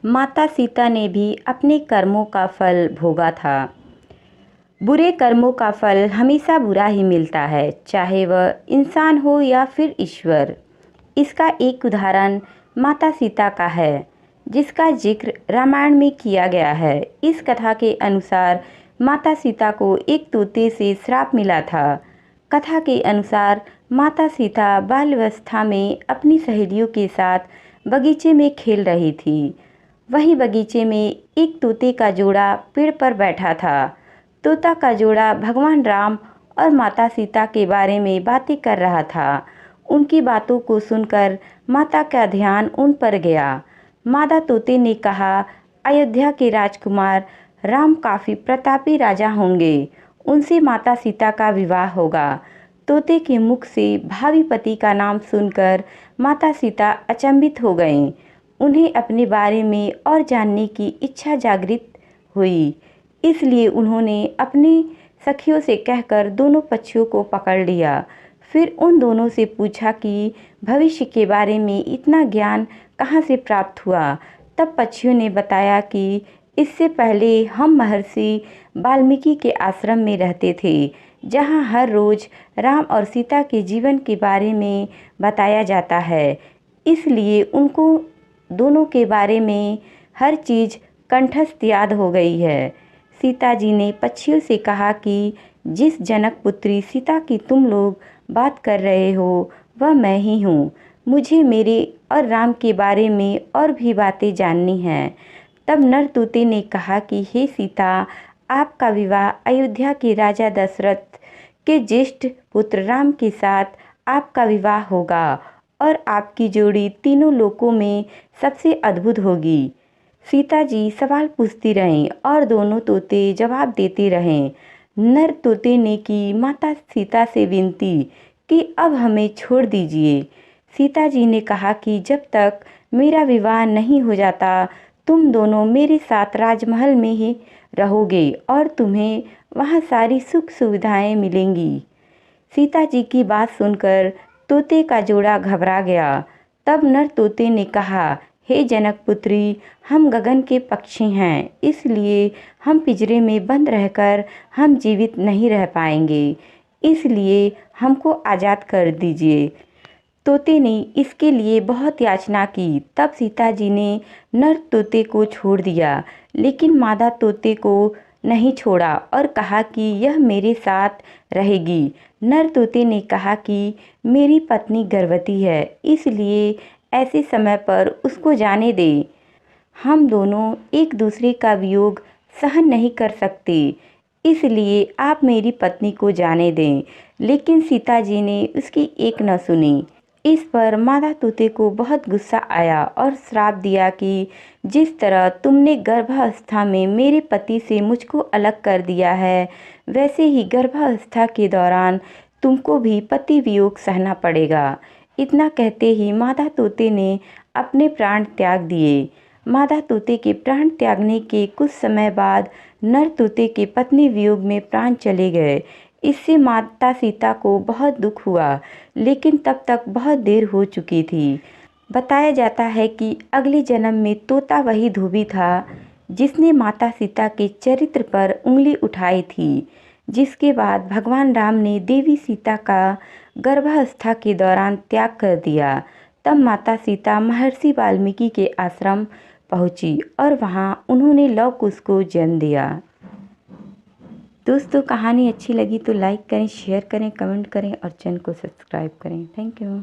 माता सीता ने भी अपने कर्मों का फल भोगा था। बुरे कर्मों का फल हमेशा बुरा ही मिलता है, चाहे वह इंसान हो या फिर ईश्वर। इसका एक उदाहरण माता सीता का है, जिसका जिक्र रामायण में किया गया है। इस कथा के अनुसार माता सीता को एक तोते से श्राप मिला था। कथा के अनुसार माता सीता बाल्यावस्था में अपनी सहेलियों के साथ बगीचे में खेल रही थी। वहीं बगीचे में एक तोते का जोड़ा पेड़ पर बैठा था। तोता का जोड़ा भगवान राम और माता सीता के बारे में बातें कर रहा था। उनकी बातों को सुनकर माता का ध्यान उन पर गया। मादा तोते ने कहा, अयोध्या के राजकुमार राम काफ़ी प्रतापी राजा होंगे, उनसे माता सीता का विवाह होगा। तोते के मुख से भावी पति का नाम सुनकर माता सीता अचंभित हो गईं। उन्हें अपने बारे में और जानने की इच्छा जागृत हुई, इसलिए उन्होंने अपनी सखियों से कहकर दोनों पक्षियों को पकड़ लिया। फिर उन दोनों से पूछा कि भविष्य के बारे में इतना ज्ञान कहाँ से प्राप्त हुआ। तब पक्षियों ने बताया कि इससे पहले हम महर्षि वाल्मीकि के आश्रम में रहते थे, जहाँ हर रोज़ राम और सीता के जीवन के बारे में बताया जाता है। इसलिए उनको दोनों के बारे में हर चीज़ कंठस्थ याद हो गई है। सीता जी ने पक्षियों से कहा कि जिस जनक पुत्री सीता की तुम लोग बात कर रहे हो वह मैं ही हूँ। मुझे मेरे और राम के बारे में और भी बातें जाननी हैं। तब नर तोते ने कहा कि हे सीता, आपका विवाह अयोध्या के राजा दशरथ के ज्येष्ठ पुत्र राम के साथ आपका विवाह होगा और आपकी जोड़ी तीनों लोकों में सबसे अद्भुत होगी। सीता जी सवाल पूछती रहें और दोनों तोते जवाब देते रहें। नर तोते ने की माता सीता से विनती कि अब हमें छोड़ दीजिए। सीता जी ने कहा कि जब तक मेरा विवाह नहीं हो जाता तुम दोनों मेरे साथ राजमहल में ही रहोगे और तुम्हें वहाँ सारी सुख सुविधाएं मिलेंगी। सीता जी की बात सुनकर तोते का जोड़ा घबरा गया। तब नर तोते ने कहा, हे जनक पुत्री, हम गगन के पक्षी हैं, इसलिए हम पिंजरे में बंद रहकर हम जीवित नहीं रह पाएंगे, इसलिए हमको आज़ाद कर दीजिए। तोते ने इसके लिए बहुत याचना की। तब सीता जी ने नर तोते को छोड़ दिया, लेकिन मादा तोते को नहीं छोड़ा और कहा कि यह मेरे साथ रहेगी। नर तोते ने कहा कि मेरी पत्नी गर्भवती है, इसलिए ऐसे समय पर उसको जाने दे। हम दोनों एक दूसरे का वियोग सहन नहीं कर सकते, इसलिए आप मेरी पत्नी को जाने दें। लेकिन सीता जी ने उसकी एक न सुनी। इस पर मादा तोते को बहुत गुस्सा आया और श्राप दिया कि जिस तरह तुमने गर्भावस्था में मेरे पति से मुझको अलग कर दिया है, वैसे ही गर्भावस्था के दौरान तुमको भी पति वियोग सहना पड़ेगा। इतना कहते ही मादा तोते ने अपने प्राण त्याग दिए। मादा तोते के प्राण त्यागने के कुछ समय बाद नर तोते के पत्नी वियोग में प्राण चले गए। इससे माता सीता को बहुत दुख हुआ, लेकिन तब तक बहुत देर हो चुकी थी। बताया जाता है कि अगले जन्म में तोता वही धोबी था जिसने माता सीता के चरित्र पर उंगली उठाई थी, जिसके बाद भगवान राम ने देवी सीता का गर्भावस्था के दौरान त्याग कर दिया। तब माता सीता महर्षि वाल्मीकि के आश्रम पहुंची और वहां उन्होंने लव कुश को जन्म दिया। दोस्तों, कहानी अच्छी लगी तो लाइक करें, शेयर करें, कमेंट करें और चैनल को सब्सक्राइब करें। Thank you.